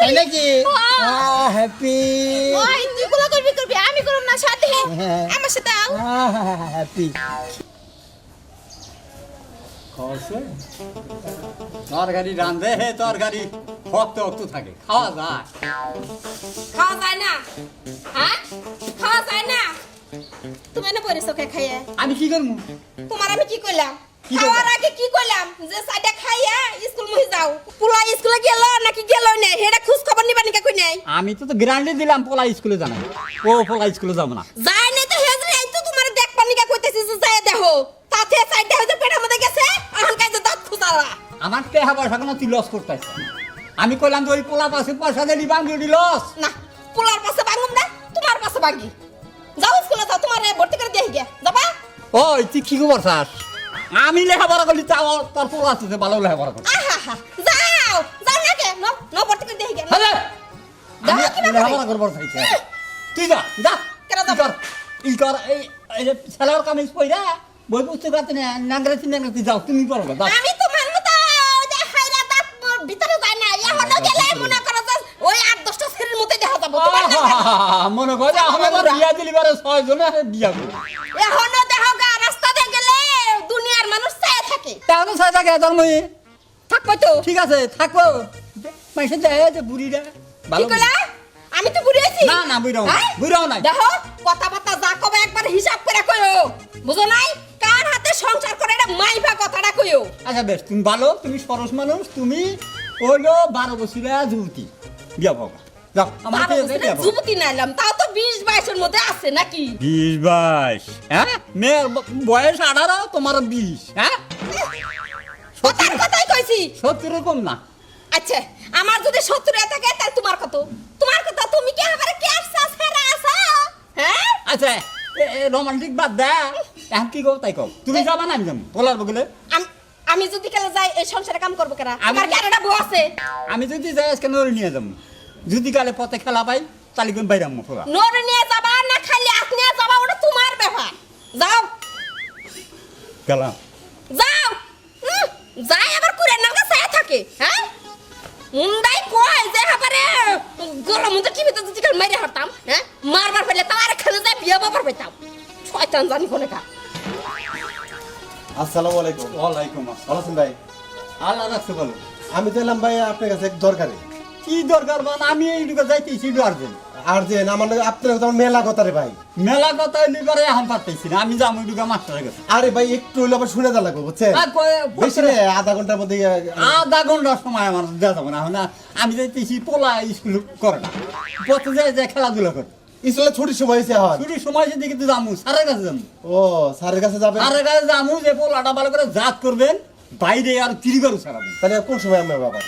তাই নাকি হ্যাপি ওই তুই গুলো করবি আমি করব না সাথে আমার সাথে আও হ্যাপি তরকারি রান্ধে হে তরকারি ভক্ত ভক্ত থাকে খাওয়া যায় খাওয়া যায় না হ্যাঁ খাওয়া যায় না তুমি এনে পরিছো কে খাইয়া আমি কি করবো তোমার আমি কি কইলাম কি খাওয়ার আগে কি কইলাম যে সাইডে খাইয়া স্কুল মহি যাও পুলা স্কুলে গেল নাকি গেল না হেডা খোঁজ খবর নিবা নাকি কই নাই আমি তো গ্যারান্টি দিলাম পোলা স্কুলে জানাই ও পোলা স্কুলে যাবো না যায় নাই তো হেজরে এই তো তোমার দেখ পানিকা কইতেছিস যে যায় দেখো তাতে সাইডে হইতে পেটের মধ্যে গেছে এখন কাজে দাঁত খুঁজারা আমার টেহা পয়সা কোনো তুই লস করতেছ আমি কইলাম যে ওই পোলা পাশে পয়সা দিয়ে বাঙ্গি লস না পোলার পাশে বাঙ্গুম না তোমার পাশে বাঙ্গি যাও স্কুলে যাও তোমার ভর্তি করে দিয়ে গিয়া যাবা ওই তুই কি খবর চাস আমি লেখাপড়া করলি তাও তোর পোলা আছে ভালো লেখাপড়া কর আহা যাও যাও না কে নো ভর্তি করে দিয়ে গিয়া হ্যাঁ আমি যাও কি ব্যাপার? লেখাপড়া করবার চাইছি তুই যা যা কেন ই যাবো? কর ই কর এই যে ছেলের কামিজ পইরা বই পুস্তক কাতে নাংরাতি যাও তুমি করো যাও আমি তো মানবো তা ওই যে হাইরা দাঁত মোর ভিতরে যায় না এখনো গেলে মনে করো যে ওই 8-10টা ছেলের মধ্যে দেখা যাবো তোমার না মনে করে আমার বিয়া দিলি বারে 6 জনে বিয়া করব এখনো দেখো গা রাস্তা দিয়ে গেলে দুনিয়ার মানুষ চায় থাকে তাহলে সাই থাকে ধর্মই থাকবো তো ঠিক আছে থাকবো মাইসে যায় যে বুড়িরা কি ভালো কইলা আমি তো বুড়ি আছি না না বুড়াও না হ্যাঁ? বুড়াও নাই দেখো কথা বার্তা যা কবে একবার হিসাব করে কইও বুঝো নাই কার হাতে সংসার করে এটা মাইফা কথাটা কইও আচ্ছা বেশ তুমি ভালো তুমি সরস মানুষ তুমি হইলো 12 বছরিয়া যুবতী বিয়া পাবা যাও আমার বারো বছরের যুবতী নাইলাম তাও তো 20-22 এর মধ্যে আছে নাকি 20-22 হ্যাঁ মেয়ের বয়স 18 তোমার 20 হ্যাঁ কথার কথাই কইছি 70 কম না আচ্ছা আমার যদি 70 থাকে তাহলে তোমার কত তোমার কত তুমি কি আমারে কি আসছা ছেড়ে আসা হ্যাঁ আচ্ছা রোমান্টিক বাদ দে এখন কি কও তাই কও তুমি যাবা না আমি যাবো বলার বগলে আমি যদি কালে যাই এই সংসারে কাম করব কেরা আমি- আমার কি আরেকটা বউ আছে আমি যদি যাই আজকে নড়ে নিয়ে যাবো যদি কালে পথে খেলা পাই তাহলে কোন বাইরাম পোলা নরে নিয়ে যাবা না খালি হাত নিয়ে যাবা ওটা তোমার ব্যাপার যাও গেলাম যাও যাই আবার কুড়ের নাম কাছে থাকে হ্যাঁ মুন্ডাই কয় যে হাবারে গলা মুন্ডা কি ভিতর যদি কাল মাইরে হারতাম হ্যাঁ মারবার ফেলে তাও আরেকখানে যায় বিয়ে বাবার পেতাম শয়তান জানি কোনে কা আসসালামু আলাইকুম। ওয়ালাইকুম আসসালাম ভালো আছেন ভাই? আল্লাহ রাখতে বলো আমি তো এলাম ভাই আপনার কাছে এক দরকারে। কি দরকার মানে আমি এইটুকু যাইতেছি আর্জেন্ট আর যে আমার আপনার তো আমার মেলা কথা রে ভাই। মেলা কথা লিবারে এখন পারতেছি না আমি যাবো এইটুকু মাস্টারের কাছে আরে ভাই একটু হইলে আবার শুনে যা লাগবে বুঝছেন? বেশি না আধা ঘন্টার মধ্যে আধা ঘন্টার সময় আমার দেওয়া যাবে না এখন আমি যাইতেছি পোলা স্কুল করে না পথে যায় যে খেলাধুলা করে স্কুলে ছুটির সময় হয়েছে এখন। ছুটির সময় সেদিকে কিন্তু যাবো স্যারের কাছে যাবো ও স্যারের কাছে যাবে। স্যারের কাছে যাবো যে পোলাটা ভালো করে জাত করবেন বাইরে আর তিরিবারও ছাড়াবেন তাহলে কোন সময় আমার বাবা?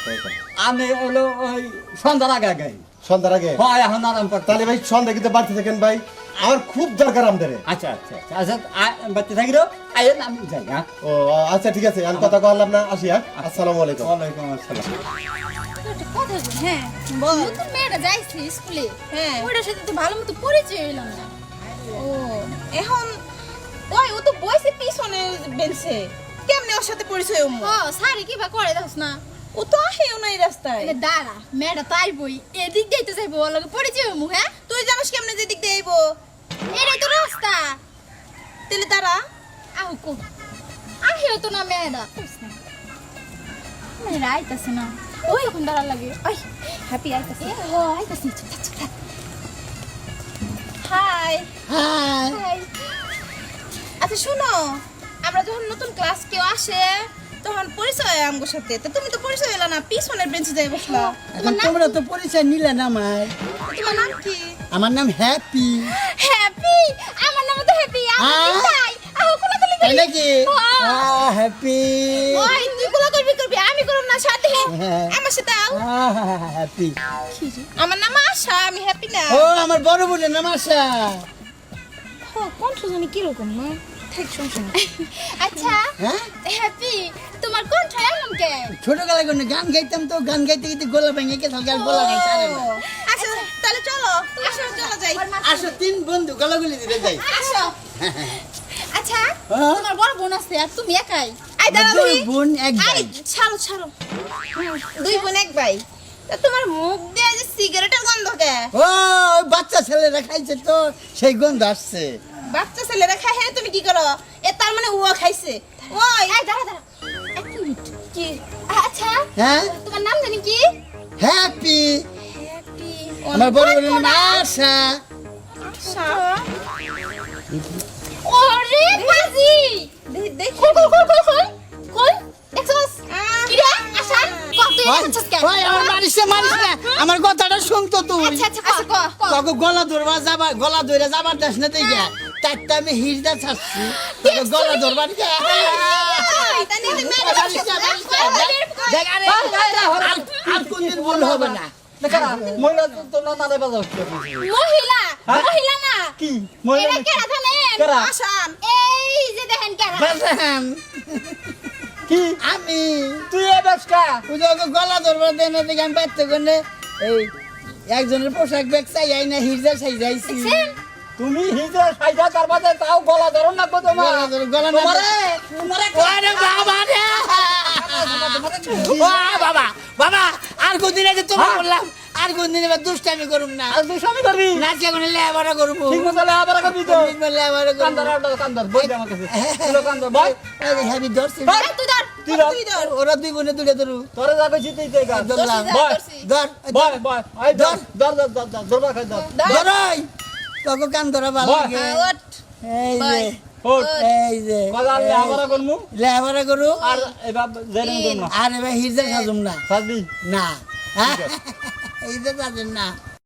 আমি হলো ওই সন্ধ্যার আগে আগে সন্ধ্যার আগে। হয় এখন আরাম করতে তাহলে ভাই সন্ধ্যা কিন্তু বাড়তে থাকেন ভাই। আমার খুব দরকার আমাদের। আচ্ছা আচ্ছা আচ্ছা আচ্ছা বাচ্চা থাকি রে আইয়েন আমি যাই হ্যাঁ ও আচ্ছা ঠিক আছে আমি কথা কইলাম না আসি হ্যাঁ। আসসালামু আলাইকুম। ওয়ালাইকুম আসসালাম হ্যাঁ নতুন মেয়েটা যাইছে স্কুলে হ্যাঁ ওটার সাথে তো ভালো মতো পরিচয় হইলাম না ও এখন ওই ও তো বইছে পিছনে বেঞ্চে কেমনে ওর সাথে পরিচয় হমু ও সারি কি বা করে দাস না ও তো আসেও না এই রাস্তায় এ দাঁড়া মেয়েটা তাই বই এদিক দিয়ে তো যাইবো ওর লগে পরিচয় হমু হ্যাঁ তুই জানিস কেমনে যেদিক দিয়ে আইবো এটাই তো রাস্তা তাহলে তারা আহ কো আহিও তো না মেয়েটা মেয়েরা আইতাছে না ওই এখন দাঁড়া লাগে ওই হ্যাপি আইতাছে এ ও আইতাছে হাই হাই হাই আচ্ছা শুনো আমরা যখন নতুন ক্লাস কেউ আসে তখন পরিচয় হয় আমগোর সাথে তো তুমি তো পরিচয় হলো না পিছনের বেঞ্চে যাই বসলা এখন তোমরা তো পরিচয় নিলে না আমার তোমার নাম কি আমার নাম হ্যাপি হ্যাপি আমার নাম তো হ্যাপি আমি তাই আহ কোলা কোলি তাই নাকি হ্যাপি ওই তুই কোলা করবি আমি করব না সাথে আমার সাথে আও হ্যাপি আমার নাম আশা আমি হ্যাপি না ও আমার বড় বোনের নাম আশা ও কোন সুজানি কি রকম না ঠিক শুনছেন আচ্ছা হ্যাঁ হ্যাপি তোমার কণ্ঠ এমন কেন ছোটবেলায় কোনো গান গাইতাম তো গান গাইতে গাইতে গলা ভেঙে গেছে আর গলা গাইতে পারে না। আচ্ছা তাহলে চলো আসো চলো যাই আসো তিন বন্ধু গলাগুলি দিতে যাই আসো আচ্ছা হ্যাঁ? তোমার বড় বোন আছে আর তুমি একাই আই দাঁড়া দুই বোন এক আরে ভাই ছাড়ো দুই বোন এক ভাই তা তোমার মুখ দিয়ে এই যে সিগারেটের গন্ধ কে ও ওই বাচ্চা ছেলেরা খাইছে তো সেই গন্ধ আসছে। বাচ্চা ছেলেরা খায় হ্যাঁ তুমি কি করো এ তার মানে ও খাইছে ওই এই দাঁড়া দাঁড়া এক মিনিট কি আচ্ছা হ্যাঁ তোমার নাম জানি কি হ্যাপি হ্যাপি আমার বড় বড় নাম আশা। ওরে বাজি দেখ কই কই দেখছস কি রে আশা কত এনেছস কে ওই আমার মারিস না আমার কথাটা শুনতো তুই। আচ্ছা আচ্ছা ক তোকে গলা ধরে যাবার দেশ না তুই গা তাইতে আমি হিজদা ছাড়ছি তোকে গলা ধরবার কে তাই নিয়ে মেরে দেখ আরে আর কোনদিন ভুল হবে না। দেখা মহিলা তো না নারে বাজা হচ্ছে মহিলা হ্যাঁ? মহিলা না কি মহিলা এরা নাকি? কেরা জানেন কেরা? আসান এই যে দেখেন কেরা বাজান কি আমি তুই এ বেশকা ওই যে ওকে গলা ধরবার দেয় না দেখে আমি বাচ্চা করলে এই একজনের পোশাক ব্যাগ চাই আই না হিজদা চাই যাইছি তুমি হিজে সাইডা তার বাদে তাও গলা ধরন না তোমার গলা না তোমারে ওরে বাবা রে বাবা বাবা আর কোনদিন আগে তোমার বললাম আর কোনদিন এবার দুষ্টামি করুম না আর দুশামি করবি নাচে কোন লেবারা করবো ঠিক মতো আবার করবি তো লেবারা করবো কান্দার বই দে আমার কাছে তুলো কান্দার বই হ্যাপি ধরছি তুই ধর তুই ধর। ওরা দুই বোনে তুলে ধরু তোরে যাবে জিতেই দে গা ধরলাম বয় ধর বয় বয় এই ধর ধর ধর ধর ধর ধরবা খাই ধর ধরই তোকে কান ধরা ভালো বয়। লাগে ওট এই যে ওঠ এই যে কলা আনলে আবার করমু লেবারা করু আর এবার জেরেন করমু আর এবার হিজা সাজুম না সাজবি না এই যে সাজেন না